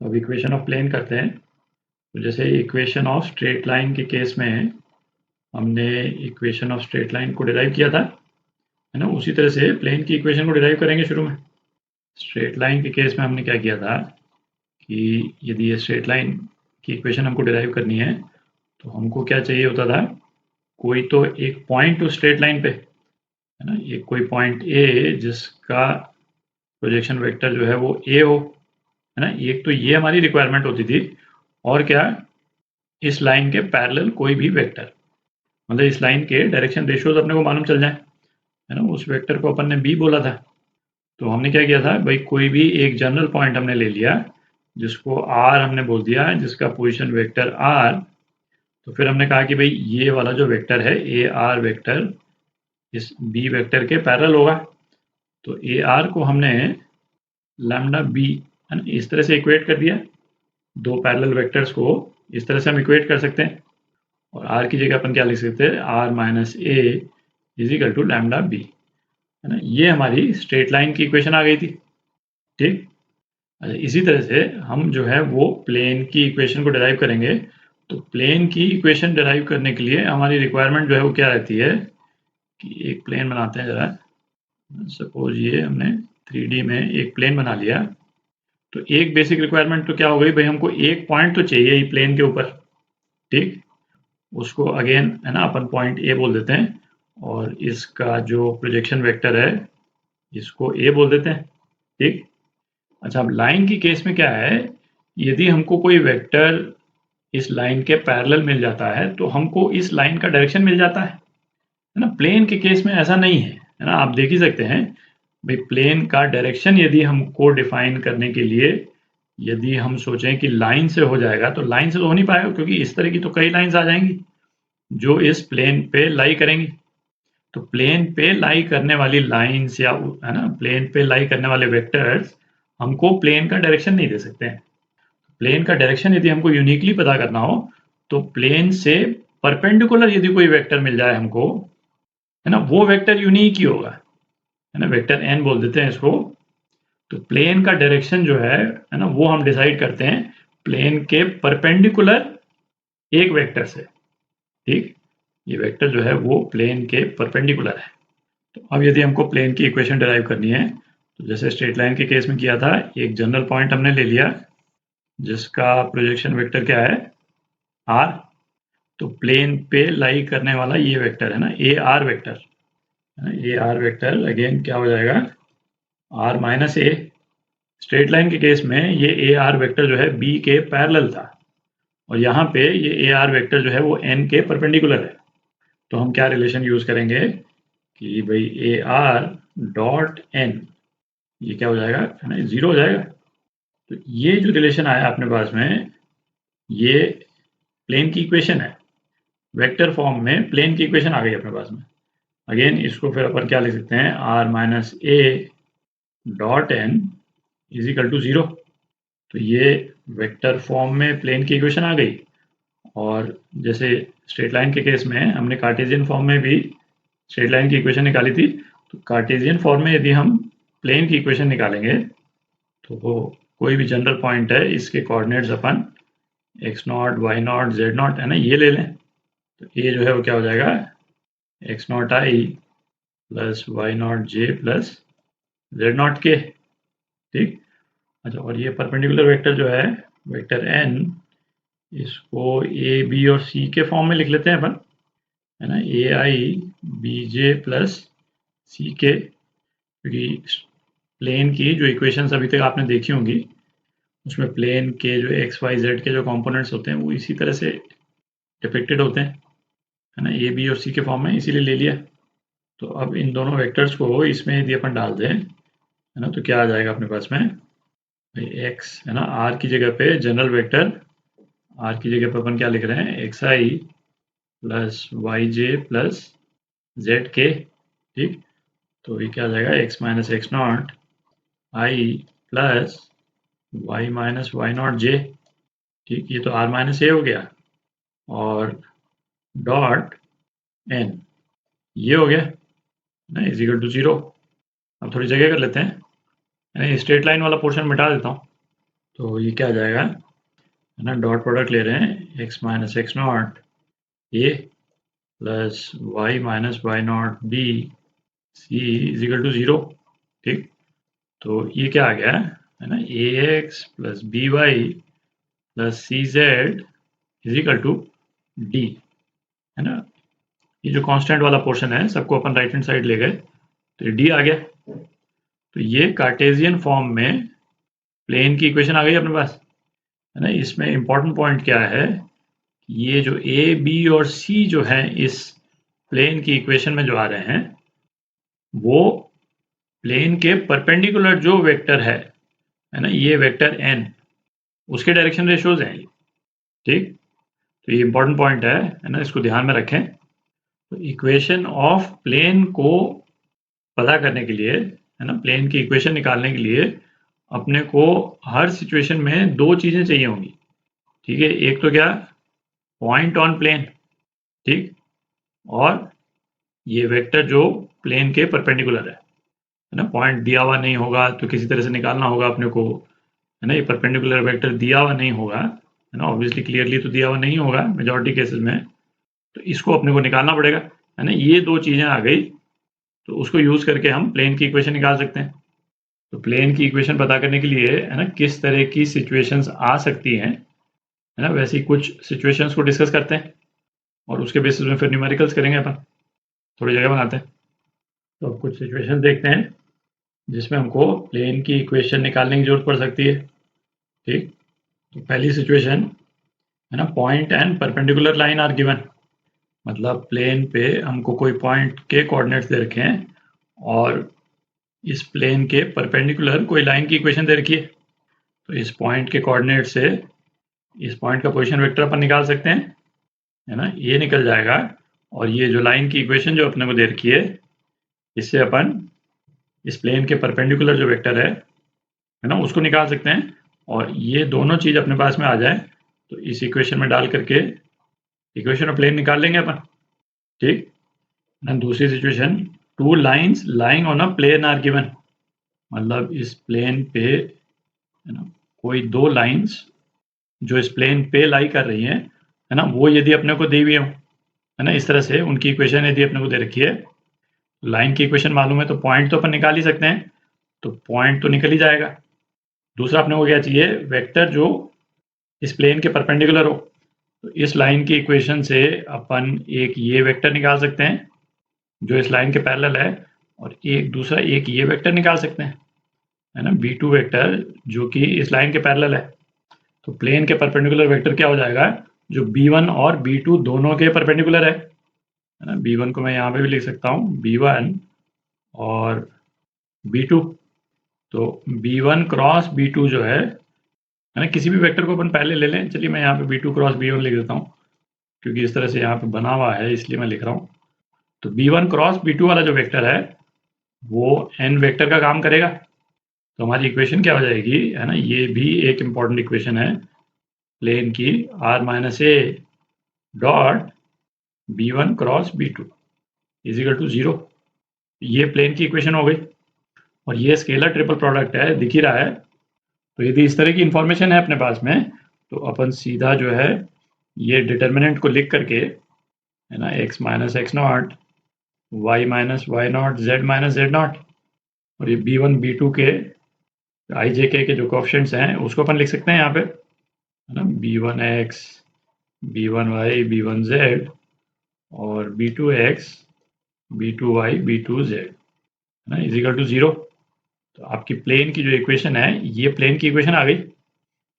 अब equation of plane करते हैं। तो जैसे इक्वेशन ऑफ स्ट्रेट लाइन के केस में हमने इक्वेशन ऑफ स्ट्रेट लाइन को डिराइव किया था, है ना। उसी तरह से प्लेन की इक्वेशन को डिराइव करेंगे शुरू में। स्ट्रेट लाइन के केस में हमने क्या किया था कि यदि ये स्ट्रेट लाइन की इक्वेशन हमको डिराइव करनी है तो हमको क्या चाहिए होता था, कोई तो एक पॉइंट उस स्ट्रेट लाइन पे, है ना, एक कोई पॉइंट ए जिसका प्रोजेक्शन वेक्टर जो है वो ए हो, है ना। एक तो ये हमारी रिक्वायरमेंट होती थी, और क्या, इस लाइन के पैरेलल कोई भी वेक्टर, मतलब इस लाइन के डायरेक्शन रेशियोज अपने को मालूम चल जाए, है ना। उस वेक्टर को अपन ने बी बोला था। तो हमने क्या किया था भाई, कोई भी एक जनरल पॉइंट हमने ले लिया जिसको आर हमने बोल दिया, जिसका पोजीशन वेक्टर आर। तो फिर हमने कहा कि भाई ये वाला जो वेक्टर है ए आर वेक्टर इस बी वेक्टर के पैरेलल होगा। तो ए आर को हमने लैम्डा बी, है ना, इस तरह से इक्वेट कर दिया। दो पैरेलल वेक्टर्स को इस तरह से हम इक्वेट कर सकते हैं, और आर की जगह अपन क्या लिख सकते हैं, R minus A is equal to lambda B, है ना। ये हमारी स्ट्रेट लाइन की इक्वेशन आ गई थी, ठीक। अच्छा, इसी तरह से हम जो है वो प्लेन की इक्वेशन को डिराइव करेंगे। तो प्लेन की इक्वेशन डिराइव करने के लिए हमारी रिक्वायरमेंट जो है वो क्या रहती है कि एक प्लेन बनाते हैं जरा। सपोज ये हमने 3D में एक प्लेन बना लिया। तो एक बेसिक रिक्वायरमेंट तो क्या हो गई भाई, हमको एक पॉइंट तो चाहिए ही प्लेन के ऊपर, ठीक। उसको अगेन, है ना, अपन पॉइंट ए बोल देते हैं, और इसका जो प्रोजेक्शन वेक्टर है इसको ए बोल देते हैं, ठीक। अच्छा, अब लाइन की केस में क्या है, यदि हमको कोई वेक्टर इस लाइन के पैरेलल मिल जाता है तो हमको इस लाइन का डायरेक्शन मिल जाता है ना। प्लेन के केस में ऐसा नहीं है ना। आप देख ही सकते हैं भाई, प्लेन का डायरेक्शन यदि हमको डिफाइन करने के लिए यदि हम सोचें कि लाइन से हो जाएगा, तो लाइन से तो हो नहीं पाएगा, क्योंकि इस तरह की तो कई लाइंस आ जाएंगी जो इस प्लेन पे लाई करेंगी। तो प्लेन पे लाई करने वाली लाइंस, या है ना, प्लेन पे लाई करने वाले वेक्टर्स हमको प्लेन का डायरेक्शन नहीं दे सकते हैं। प्लेन का डायरेक्शन यदि हमको यूनिकली पता करना हो तो प्लेन से परपेंडिकुलर यदि कोई वेक्टर मिल जाए हमको, है ना, वो वेक्टर यूनिक ही होगा, है ना। वेक्टर एन बोल देते हैं इसको। तो प्लेन का डायरेक्शन जो है ना, वो हम डिसाइड करते हैं प्लेन के परपेंडिकुलर एक वेक्टर से, ठीक। ये वेक्टर जो है वो प्लेन के परपेंडिकुलर है। तो अब यदि हमको प्लेन की इक्वेशन डिराइव करनी है, तो जैसे स्ट्रेट लाइन के केस में किया था, एक जनरल पॉइंट हमने ले लिया जिसका प्रोजेक्शन वेक्टर क्या है, आर। तो प्लेन पे लाई करने वाला ये वेक्टर है ना, ए आर वेक्टर, है ना। ए आर वेक्टर अगेन क्या हो जाएगा, R minus A. Straight line के केस में ये ए आर वेक्टर जो है बी के पैरेलल था, और यहाँ पे ये ए आर वेक्टर जो है वो एन के परपेंडिकुलर है। तो हम क्या रिलेशन यूज करेंगे कि भाई ए आर डॉट एन, ये क्या हो जाएगा, है ना, जीरो हो जाएगा। तो ये जो रिलेशन आया अपने पास में, ये प्लेन की इक्वेशन है। वेक्टर फॉर्म में प्लेन की इक्वेशन आ गई अपने पास में। अगेन इसको फिर अपन क्या लिख सकते हैं, R minus A dot N is equal to zero. तो ये वेक्टर फॉर्म में प्लेन की इक्वेशन आ गई। और जैसे स्ट्रेट लाइन के केस में हमने कार्टेशियन फॉर्म में भी स्ट्रेट लाइन की इक्वेशन निकाली थी। तो कार्टेशियन फॉर्म में यदि हम प्लेन की इक्वेशन निकालेंगे तो वो कोई भी जनरल पॉइंट है, इसके कोऑर्डिनेट्स अपन X naught Y naught Z naught, है ना, ये ले लें। तो ये जो है वो क्या हो जाएगा, एक्स नॉट आई plus Y naught J plus Z naught K, ठीक। अच्छा, और ये परपेंडिकुलर वेक्टर जो है वेक्टर एन, इसको ए बी और सी के फॉर्म में लिख लेते हैं अपन, है ना। ए आई बी जे प्लस सी के, क्योंकि प्लेन की जो इक्वेशंस अभी तक आपने देखी होंगी उसमें प्लेन के जो एक्स वाई जेड के जो कंपोनेंट्स होते हैं वो इसी तरह से डिपिक्टेड होते हैं, है ना, ए बी और सी के फॉर्म में, इसीलिए ले लिया। तो अब इन दोनों वेक्टर्स को इसमें यदि अपन डाल दें, है ना, तो क्या आ जाएगा अपने पास में, एक्स, है ना, आर की जगह पे जनरल वेक्टर, आर की जगह पे अपन क्या लिख रहे हैं, x i plus y j plus z k, ठीक। तो ये क्या आ जाएगा, एक्स माइनस एक्स नॉट आई plus y minus Y naught j, ठीक। ये तो आर माइनस ए हो गया, और डॉट एन ये हो गया ना, इज इक्वल टू जीरो। अब थोड़ी जगह कर लेते हैं, स्ट्रेट लाइन वाला पोर्शन मिटा देता हूँ। तो ये क्या आ जाएगा, है ना, डॉट प्रोडक्ट ले रहे हैं x minus x naught a plus y minus Y naught b c is equal to 0। ठीक, तो ये क्या आ गया, है ना, a x plus b y plus c z is equal to d, है ना। ये जो कांस्टेंट वाला पोर्शन है सबको अपन राइट हैंड साइड ले गए तो ये डी आ गया। तो ये कार्टेशियन फॉर्म में प्लेन की इक्वेशन आ गई अपने पास, है ना। इसमें इंपॉर्टेंट पॉइंट क्या है, ये जो ए बी और सी जो है इस प्लेन की इक्वेशन में जो आ रहे हैं वो प्लेन के परपेंडिकुलर जो वेक्टर है ना, ये वेक्टर n उसके डायरेक्शन रेशियोज हैं। ठीक, तो ये इंपॉर्टेंट पॉइंट है ना, इसको ध्यान में रखें। तो इक्वेशन ऑफ प्लेन को पता करने के लिए, है ना, प्लेन की इक्वेशन निकालने के लिए अपने को हर सिचुएशन में दो चीजें चाहिए होंगी। ठीक है, एक तो क्या, पॉइंट ऑन प्लेन, ठीक, और ये वेक्टर जो प्लेन के परपेंडिकुलर है ना। पॉइंट दिया हुआ नहीं होगा तो किसी तरह से निकालना होगा अपने को, है ना। ये परपेंडिकुलर वेक्टर दिया हुआ नहीं होगा, है ना, ऑब्वियसली क्लियरली तो दिया हुआ नहीं होगा मेजॉरिटी केसेस में, तो इसको अपने को निकालना पड़ेगा, है ना। ये दो चीजें आ गई तो उसको यूज करके हम प्लेन की इक्वेशन निकाल सकते हैं। तो प्लेन की इक्वेशन पता करने के लिए, है ना, किस तरह की सिचुएशंस आ सकती हैं, है ना, वैसी कुछ सिचुएशंस को डिस्कस करते हैं और उसके बेसिस में फिर न्यूमेरिकल्स करेंगे अपन, थोड़ी जगह बनाते हैं। तो अब कुछ सिचुएशन देखते हैं जिसमें हमको प्लेन की इक्वेशन निकालने की जरूरत पड़ सकती है। ठीक, तो पहली सिचुएशन, है ना, point and perpendicular line are given, मतलब प्लेन पे हमको कोई पॉइंट के कोऑर्डिनेट्स दे रखे हैं और इस प्लेन के परपेंडिकुलर कोई लाइन की इक्वेशन दे रखी है। तो इस पॉइंट के कोऑर्डिनेट से इस पॉइंट का पोजीशन वेक्टर अपन निकाल सकते हैं, है ना, ये निकल जाएगा। और ये जो लाइन की इक्वेशन जो अपने को दे रखी है इससे अपन इस प्लेन के परपेंडिकुलर जो वेक्टर है ना, उसको निकाल सकते हैं। और ये दोनों चीज अपने पास में आ जाए तो इस इक्वेशन में डाल करके इक्वेशन ऑफ प्लेन निकाल लेंगे अपन। ठीक, दूसरी situation, two lines lying on a plane are given, मतलब इस प्लेन पे, है ना, कोई दो लाइंस जो इस प्लेन पे लाई कर रही हैं, है ना, वो यदि अपने को दी हुई हो, है ना, इस तरह से उनकी इक्वेशन यदि अपने को दे रखी है, लाइन की इक्वेशन मालूम है तो पॉइंट तो अपन निकाल ही सकते हैं, तो पॉइंट तो निकल ही जाएगा। दूसरा अपने को क्या चाहिए, वेक्टर जो इस प्लेन के परपेंडिकुलर हो। तो इस लाइन की इक्वेशन से अपन एक ये वेक्टर निकाल सकते हैं जो इस लाइन के पैरेलल है और एक दूसरा एक ये वेक्टर निकाल सकते हैं, है ना, b2 वेक्टर जो कि इस लाइन के पैरेलल है। तो प्लेन के परपेंडिकुलर वेक्टर क्या हो जाएगा, जो b1 और b2 दोनों के परपेंडिकुलर है ना। b1 को मैं यहाँ पे भी लिख सकता हूँ, b1 और b2। तो b1 क्रॉस b2 जो है ना, किसी भी वेक्टर को अपन पहले ले लें। चलिए मैं यहाँ पे b2 क्रॉस b1 लिख देता हूँ क्योंकि इस तरह से यहाँ पे बना हुआ है इसलिए मैं लिख रहा हूँ। तो b1 क्रॉस b2 वाला जो वेक्टर है वो n वेक्टर का काम करेगा। तो हमारी इक्वेशन क्या हो जाएगी, है ना, ये भी एक इंपॉर्टेंट इक्वेशन है प्लेन की, r minus A dot b1 cross b2 is equal to 0। ये प्लेन की इक्वेशन हो गई और ये स्केलर ट्रिपल प्रोडक्ट है, दिख ही रहा है। तो यदि इस तरह की इंफॉर्मेशन है अपने पास में तो अपन सीधा जो है ये डिटर्मिनेंट को लिख करके, है ना, x minus x naught, Y minus Y naught, Z minus Z naught, और ये b1 b2 के आई जे के जो कोएफिशिएंट्स हैं उसको अपन लिख सकते हैं यहाँ पे, है ना, b1x, b1y, b1z और b2x, b2y, b2z, है ना, इज इक्वल टू 0। तो आपकी प्लेन की जो इक्वेशन है ये प्लेन की इक्वेशन आ गई।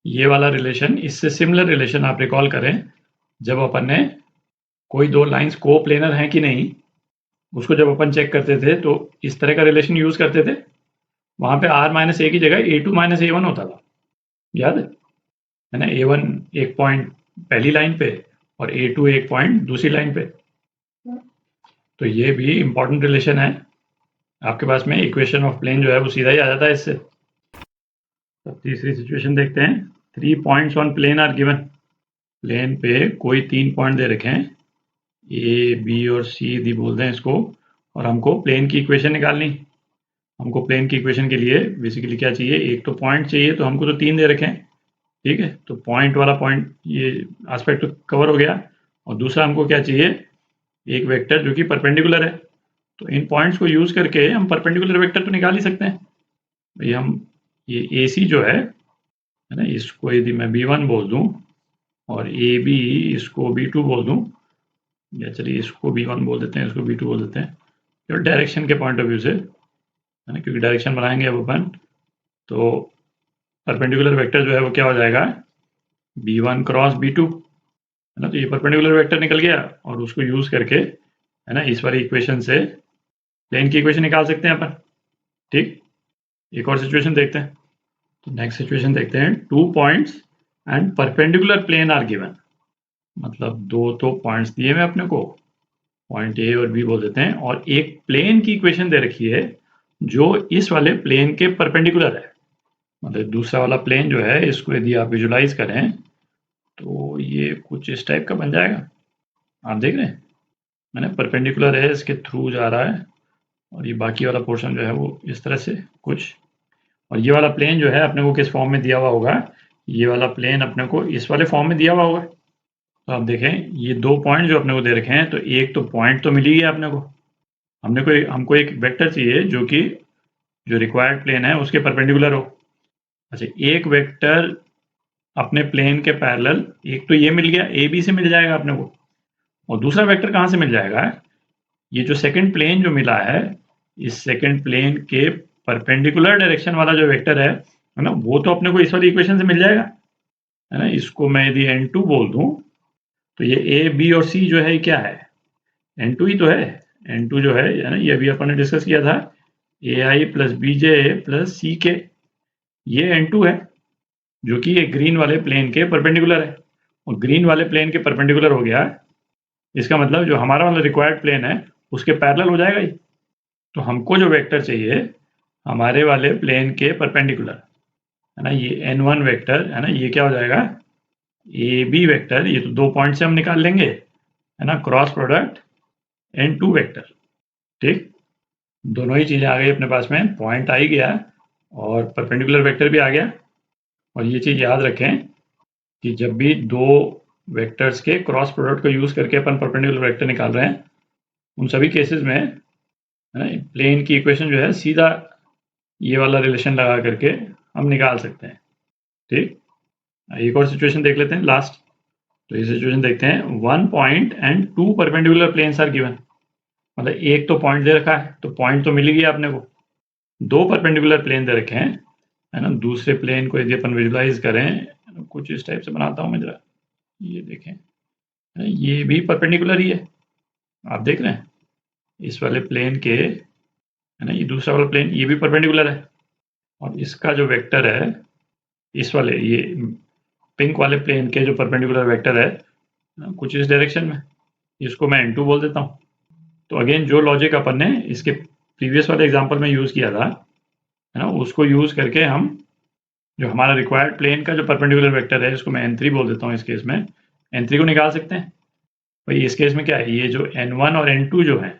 ये वाला रिलेशन, इससे सिमिलर रिलेशन आप रिकॉल करें जब अपन ने कोई दो लाइंस को प्लेनर हैं कि नहीं उसको जब अपन चेक करते थे तो इस तरह का रिलेशन यूज करते थे। वहां पे r माइनस ए की जगह a2 माइनस a1 होता था, याद है ना। a1 एक पॉइंट पहली लाइन पे और a2 एक पॉइंट दूसरी लाइन पे। तो ये भी इंपॉर्टेंट रिलेशन है आपके पास में, इक्वेशन ऑफ प्लेन जो है वो सीधा ही आ जाता है इससे। तो तीसरी सिचुएशन देखते हैं, 3 points on plane are given, plane पे कोई 3 पॉइंट दे रखे हैं, ए बी और सी दी बोलते हैं इसको, और हमको प्लेन की इक्वेशन निकालनी। हमको प्लेन की इक्वेशन के लिए बेसिकली क्या चाहिए, एक तो पॉइंट चाहिए, तो हमको तो 3 दे रखे हैं, ठीक है, तो पॉइंट वाला पॉइंट ये एस्पेक्ट तो कवर हो गया। और दूसरा हमको क्या चाहिए, एक वेक्टर जो कि परपेंडिकुलर है। तो इन पॉइंट्स को यूज करके हम परपेंडिकुलर वेक्टर तो निकाल ही सकते हैं। भाई हम ये ए सी जो है ना, इसको यदि मैं B1 बोल दूं और ए बी इसको B2 बोल दूं, या चलिए इसको B1 बोल देते हैं, इसको B2 बोल देते हैं, तो डायरेक्शन के पॉइंट ऑफ व्यू से है ना, क्योंकि डायरेक्शन बनाएंगे अब अपन, तो परपेंडिकुलर वेक्टर जो है वो क्या हो जाएगा, B1 क्रॉस B2, है ना। तो ये परपेंडिकुलर वेक्टर निकल गया और उसको यूज करके है ना इस वाली इक्वेशन से प्लेन की इक्वेशन निकाल सकते हैं अपन। ठीक, एक और सिचुएशन देखते हैं। तो नेक्स्ट सिचुएशन देखते हैं, 2 points and perpendicular plane are given. मतलब दो तो पॉइंट्स दिए हुए अपने को, पॉइंट ए और बी बोल देते हैं, और एक प्लेन की इक्वेशन दे रखी है जो इस वाले प्लेन के परपेंडिकुलर है। मतलब दूसरा वाला प्लेन जो है, इसको यदि आप विजुलाइज करें तो ये कुछ इस टाइप का बन जाएगा। आप देख रहे हैं, मैंने परपेंडिकुलर है, इसके थ्रू जा रहा है, और ये बाकी वाला पोर्शन जो है वो इस तरह से कुछ। और ये वाला प्लेन जो है अपने को किस फॉर्म में दिया हुआ होगा, ये वाला प्लेन अपने को इस वाले फॉर्म में दिया हुआ होगा। तो आप देखें, ये 2 पॉइंट जो अपने को दे रखे हैं, तो एक तो पॉइंट तो मिल ही गया अपने को। हमको एक वेक्टर चाहिए जो कि जो रिक्वायर्ड प्लेन है उसके परपेंडिकुलर हो। अच्छा, एक वेक्टर अपने प्लेन के पैरेलल, एक तो ये मिल गया, ए बी से मिल जाएगा अपने को, और दूसरा वेक्टर कहाँ से मिल जाएगा, ये जो सेकंड प्लेन जो मिला है, इस सेकंड प्लेन के परपेंडिकुलर डायरेक्शन वाला जो वेक्टर है ना, वो तो अपने को इस वाली इक्वेशन से मिल जाएगा, है ना। इसको मैं यदि n2 बोल दूं, तो ये ए बी और सी जो है ये क्या है, n2 ही तो है। n2 जो है ना, ये अभी अपन ने डिस्कस किया था, ए आई प्लस बी जे प्लस सी के, ये n2 है जो कि एक ग्रीन वाले प्लेन के परपेंडिकुलर है। और ग्रीन वाले प्लेन के परपेंडिकुलर हो गया, इसका मतलब जो हमारा वाला रिक्वायर्ड प्लेन है उसके पैरेलल हो जाएगा ये। तो हमको जो वेक्टर चाहिए हमारे वाले प्लेन के परपेंडिकुलर, है ना, ये n1 वेक्टर है ना, ये क्या हो जाएगा, ए बी वेक्टर, ये तो 2 पॉइंट से हम निकाल लेंगे, है ना, क्रॉस प्रोडक्ट n2 वेक्टर। ठीक, दोनों ही चीजें आ गई अपने पास में, पॉइंट आ ही गया और परपेंडिकुलर वेक्टर भी आ गया। और ये चीज याद रखें कि जब भी दो वेक्टर्स के क्रॉस प्रोडक्ट को यूज करके अपन परपेंडिकुलर वेक्टर निकाल रहे हैं, उन सभी केसेस में, है ना, प्लेन की इक्वेशन जो है सीधा ये वाला रिलेशन लगा करके हम निकाल सकते हैं। ठीक, एक और सिचुएशन देख लेते हैं लास्ट। तो ये सिचुएशन देखते हैं, 1 point and 2 perpendicular planes are given. मतलब एक तो पॉइंट दे रखा है, तो पॉइंट तो मिल ही गया अपने को, 2 परपेंडिकुलर प्लेन दे रखे हैं, है ना। दूसरे प्लेन को यदि अपन विजुलाइज करें, कुछ इस टाइप से बनाता हूं मैं जरा, ये देखें, ये भी परपेंडिकुलर ही है, आप देख रहे हैं, इस वाले प्लेन के, है ना, ये दूसरा वाला प्लेन ये भी परपेंडिकुलर है, और इसका जो वेक्टर है, इस वाले ये पिंक वाले प्लेन के जो परपेंडिकुलर वेक्टर है कुछ इस डायरेक्शन में, इसको मैं n2 बोल देता हूँ। तो अगेन जो लॉजिक अपन ने इसके प्रीवियस वाले एग्जांपल में यूज किया था, है ना, उसको यूज करके हम जो हमारा रिक्वायर्ड प्लेन का जो परपेंडिकुलर वेक्टर है, इसको मैं n3 बोल देता हूँ, इस केस में n3 को निकाल सकते हैं। भाई इस केस में क्या है, ये जो n1 और n2 जो है,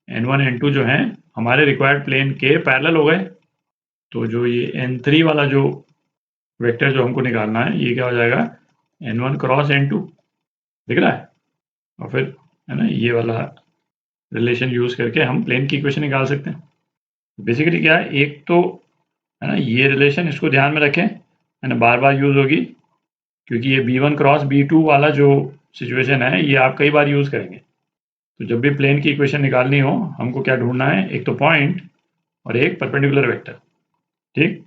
n1 n2 जो है हमारे रिक्वायर्ड प्लेन के पैरेलल हो गए। तो जो ये n3 वाला जो वेक्टर जो हमको निकालना है, ये क्या हो जाएगा, n1 क्रॉस n2, दिख रहा है। और फिर, है ना, ये वाला रिलेशन यूज करके हम प्लेन की इक्वेशन निकाल सकते हैं। बेसिकली क्या है, एक तो, है ना, ये रिलेशन, इसको ध्यान में रखें, है ना, बार बार यूज होगी, क्योंकि ये b1 क्रॉस b2 वाला जो सिचुएशन है ये आप कई बार यूज करेंगे। तो जब भी प्लेन की इक्वेशन निकालनी हो, हमको क्या ढूंढना है, एक तो पॉइंट और एक परपेंडिकुलर वेक्टर। ठीक,